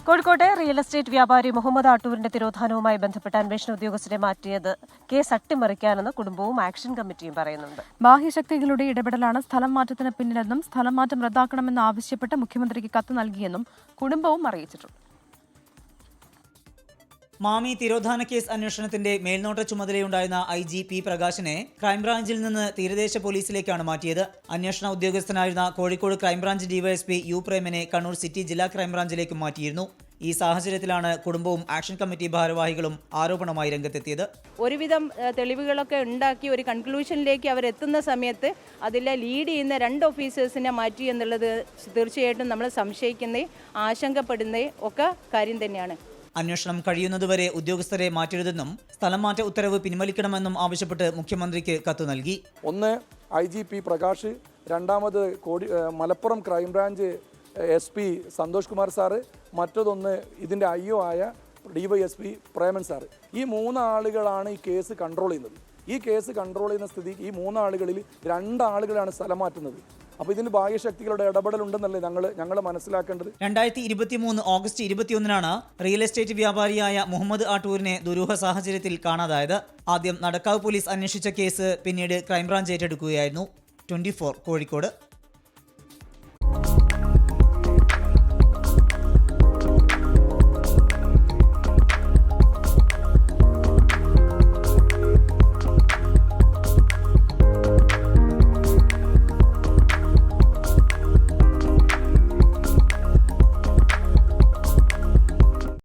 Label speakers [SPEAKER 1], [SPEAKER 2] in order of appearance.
[SPEAKER 1] കോഴിക്കോട്ടെ real estate വ്യാപാരി മുഹമ്മദ് ആട്ടൂരിന്റെ തിരോധാനവുമായി ബന്ധപ്പെട്ട അന്വേഷണ ഉദ്യോഗസ്ഥരെ മാറ്റിയത് കേസ് അട്ടിമറിക്കാനെന്ന് കുടുംബവും ആക്ഷൻ കമ്മിറ്റിയും പറയുന്നുണ്ട്.
[SPEAKER 2] ബാഹ്യശക്തികളുടെ ഇടപെടലാണ് സ്ഥലം മാറ്റത്തിന് പിന്നിലെന്നും സ്ഥലം മാറ്റം റദ്ദാക്കണമെന്ന് ആവശ്യപ്പെട്ട് മുഖ്യമന്ത്രിക്ക് കത്ത് നൽകിയെന്നും കുടുംബവും അറിയിച്ചിട്ടുണ്ട്.
[SPEAKER 3] മാമി തിരോധാന കേസ് അന്വേഷണത്തിന്റെ മേൽനോട്ട ചുമതലയുണ്ടായിരുന്ന IGP പ്രകാശിനെ ക്രൈംബ്രാഞ്ചിൽ നിന്ന് തീരദേശ പോലീസിലേക്കാണ് മാറ്റിയത്. അന്വേഷണ ഉദ്യോഗസ്ഥനായിരുന്ന കോഴിക്കോട് ക്രൈംബ്രാഞ്ച് DYSP U പ്രേമിനെ കണ്ണൂർ സിറ്റി ജില്ലാ ക്രൈംബ്രാഞ്ചിലേക്ക് മാറ്റിയിരുന്നു. ഈ സാഹചര്യത്തിലാണ് കുടുംബവും ആക്ഷൻ കമ്മിറ്റി ഭാരവാഹികളും ആരോപണമായി രംഗത്തെത്തിയത്.
[SPEAKER 4] ഒരുവിധം തെളിവുകളൊക്കെ ഉണ്ടാക്കി ഒരു കൺക്ലൂഷനിലേക്ക് അവരെത്തുന്ന സമയത്ത് അതിലെ ലീഡ് ചെയ്യുന്ന 2 ഓഫീസേഴ്സിനെ മാറ്റി എന്നുള്ളത് തീർച്ചയായിട്ടും നമ്മൾ സംശയിക്കുന്നേ ആശങ്കപ്പെടുന്നേ ഒക്കെ കാര്യം തന്നെയാണ്.
[SPEAKER 3] അന്വേഷണം കഴിയുന്നതുവരെ ഉദ്യോഗസ്ഥരെ മാറ്റരുതെന്നും സ്ഥലം മാറ്റ ഉത്തരവ് പിൻവലിക്കണമെന്നും ആവശ്യപ്പെട്ട് മുഖ്യമന്ത്രിക്ക് കത്ത് നൽകി.
[SPEAKER 5] ഒന്ന് IGP പ്രകാശ്, രണ്ടാമത് Malappuram crime branch SP Santhosh Kumar sir, മറ്റതൊന്ന് ഇതിൻ്റെ IO ആയ DYSP പ്രേമൻ സാറ്. ഈ 3 ആളുകളാണ് ഈ കേസ് കൺട്രോൾ ചെയ്യുന്നത്. ഈ കേസ് കൺട്രോൾ ചെയ്യുന്ന സ്ഥിതി ഈ 3 ആളുകളിൽ 2 ആളുകളാണ് സ്ഥലം മാറ്റുന്നത്. അപ്പോൾ ഇതിന് ബാഹ്യശക്തികളുടെ ഇടപെടലുണ്ടെന്നല്ലേ ഞങ്ങൾ മനസ്സിലാക്കേണ്ടത്.
[SPEAKER 3] 2023 ഓഗസ്റ്റ് 21-നാണ് റിയൽ എസ്റ്റേറ്റ് വ്യാപാരിയായ മുഹമ്മദ് ആട്ടൂരിനെ ദുരൂഹ സാഹചര്യത്തിൽ കാണാതായത്. ആദ്യം നടക്കാവ് പോലീസ് അന്വേഷിച്ച കേസ് പിന്നീട് ക്രൈംബ്രാഞ്ച് ഏറ്റെടുക്കുകയായിരുന്നു. 24 കോഴിക്കോട്.